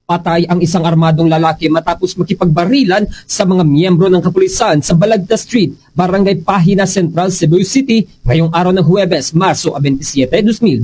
Patay ang isang armadong lalaki matapos makipagbarilan sa mga miyembro ng kapulisan sa Balagta Street, Barangay Pahina Central, Cebu City, ngayong araw ng Huwebes, Marso 27,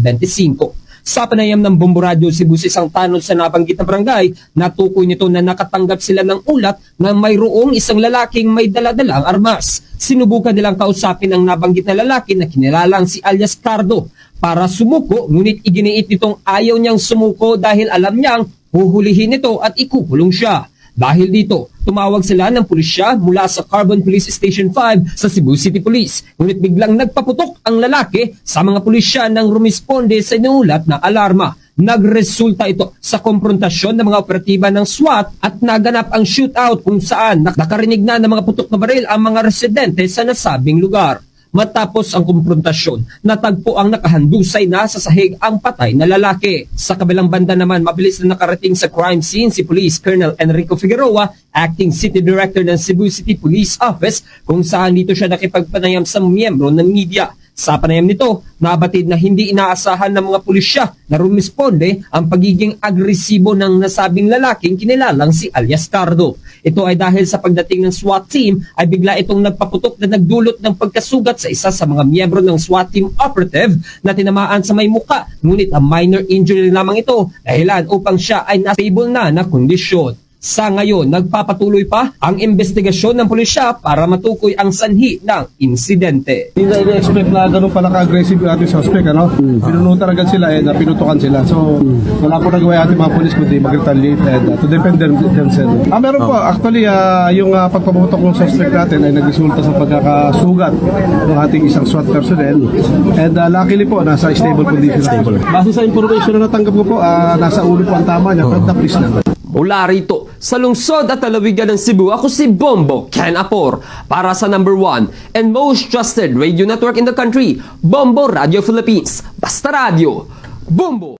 2025. Sa panayam ng Bombo Radio Cebu sa isang tanod sa nabanggit na barangay, natukoy nito na nakatanggap sila ng ulat na mayroong isang lalaking may daladalang armas. Sinubukan nilang kausapin ang nabanggit na lalaki na kinilalang si alias Cardo para sumuko, ngunit iginiit nitong ayaw niyang sumuko dahil alam niyang huhulihin ito at ikukulong siya. Dahil dito, tumawag sila ng pulisya mula sa Carbon Police Station 5 sa Cebu City Police. Ngunit biglang nagpaputok ang lalaki sa mga pulisya nang rumisponde sa inuulat na alarma. Nagresulta ito sa komprontasyon ng mga operatiba ng SWAT at naganap ang shootout kung saan nakarinig na ng mga putok na baril ang mga residente sa nasabing lugar. Matapos ang kumprontasyon, natagpo ang nakahandusay na sa sahig ang patay na lalaki. Sa kabilang banda naman, mabilis na nakarating sa crime scene si Police Colonel Enrico Figueroa, Acting City Director ng Cebu City Police Office, kung saan dito siya nakipagpanayam sa miyembro ng media. Sa panayam nito, nabatid na hindi inaasahan ng mga pulisya na rumisponde ang pagiging agresibo ng nasabing lalaking kinilalang si alias Cardo. Ito ay dahil sa pagdating ng SWAT team ay bigla itong nagpaputok na nagdulot ng pagkasugat sa isa sa mga miyembro ng SWAT team operative na tinamaan sa may muka, ngunit ang minor injury lamang ito dahilan upang siya ay nasa stable na kondisyon. Sa ngayon, nagpapatuloy pa ang investigasyon ng pulisya para matukoy ang sanhi ng insidente. Hindi na i-expect na ganun pala ka-aggressive yung ating suspect, ano? Pinunutan agad sila na pinutukan sila. So, wala po nagawa yung ating mga polis kundi mag-retaliate and to defend themselves. Meron po, actually, yung pagpaputok ng suspect natin ay nagresulta sa pagkakasugat ng ating isang SWAT personnel. And luckily po, nasa stable condition. Base sa information na natanggap ko po, nasa ulo po ang tama niya, pero na-please na. Mula rito, sa lungsod at lalawigan ng Cebu, ako si Bombo Ken Apor para sa number 1 and most trusted radio network in the country, Bombo Radio Philippines. Basta Radio, Bombo!